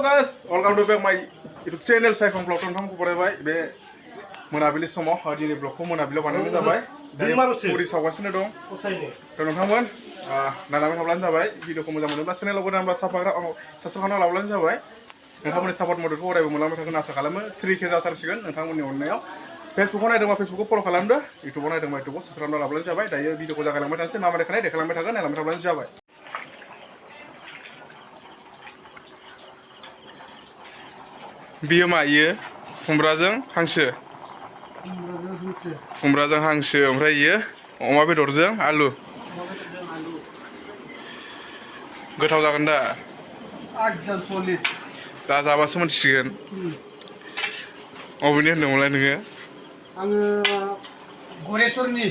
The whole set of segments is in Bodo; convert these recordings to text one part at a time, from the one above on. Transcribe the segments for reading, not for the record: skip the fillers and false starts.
guys, welcome to back my YouTube channel Saikhong vlog nontonखौ बरायबाय बे मोनाबिलि समाव दिनै ब्लगखौ मोनाबिलियाव बानायनाय जाबाय पुरि सावगासिनो दं नोंथांमोन नायलांबाय थाब्लानो जाबाय भिडिअखौ मोजां मोनोब्ला चेनेलाव गोदान बा साबस्क्राइब खालामना लाब्लानो जाबाय नोंथांमोननि सापर्ट मददखौ अरायबो मोनलांबाय थागोन आसा खालामो 3K जाथारसिगोन नोंथांमोननि अननायाव फेसबुकआव नायदोंबा फेसबुकखौ फल' खालामदो इउटुबाव नायदोंबा इउटुबाव साबस्क्राइब खालामना लाब्लानो जाबाय दायो भिडिअखौ जागायलांबाय थानोसै मा मा देखायनाय देखायलांबाय थागोन नायलांबाय थाब्लानो जाबाय बियो मा इयो खुमब्राजों हांसो ओमफ्राय इयो अमा बेदरजों आलु गोथाव जागोन दा एकदम सलिड दा जाबासो मोनथिसिगोन अबेनि होनदोंमोनलाय नोङो आङो गरेस्वरनि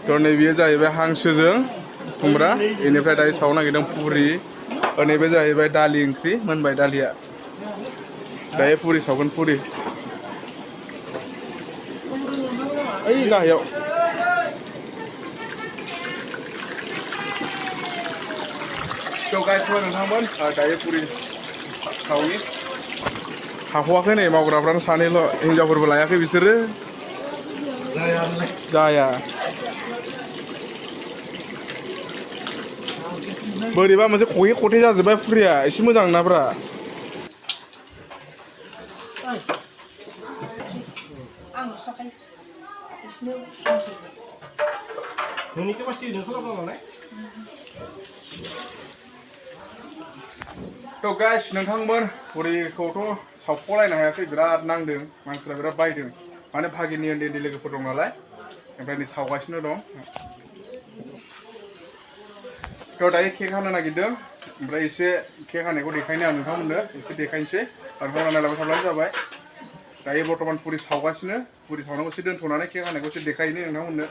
थ' नैबेयो जाहैबाय हांसोजों खुमब्रा बेनिफ्राय दायो सावनो नागिरदों पुरि नैबे जाहैबाय दालि ओंख्रि मोनबाय दालिया दायो पुरि सावगोन पुरि ओइ गाहायाव थ' गाइसफोर नोंथांमोन दायो पुरि सावनि हाख'वाखै नै मावग्राफ्रानो सानैल' हिनजावफोरबो लायाखै बिसोरो जाया बोरैबा मोनसे खहे खथे जाजोब्बाय पुरिया एसे मोजां नाब्रा थ' गाइस नोंथांमोन पुरिखौथ' सावख'लायनो हायाखै बिराद नांदों मानसिफ्रा बिराद बायदों माने भागिनि उन्दै उन्दै लोगोफोर दं नालाय ओमफ्राय नै सावगासिनो दं थ' दायो केक हानो नागिरदों ओमफ्राय एसे केक हानायखौ देखायनो आं नोंथांमोननो एसे देखायनोसै नोंथांमोना नायलांबाय थाब्लानो जाबाय दायो बर्थमान पुरि सावगासिनो पुरि सावनायखौ एसे दोनथ'नानै केक हानायखौ एसे देखायनो नोंथांमोननो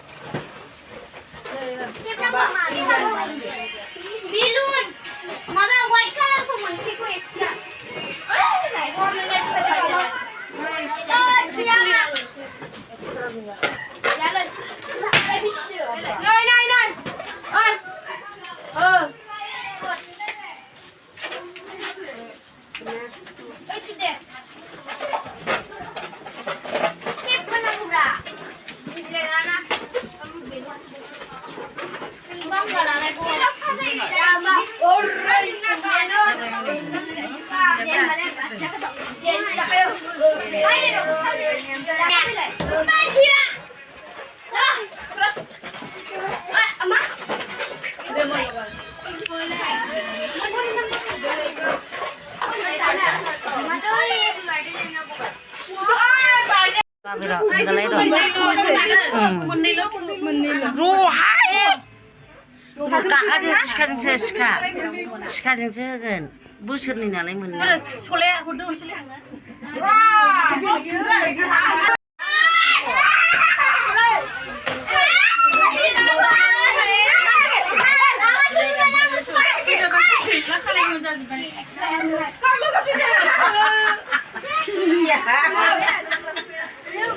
सिखाजोंसो होगोन बोसोरनै नालाय मोननो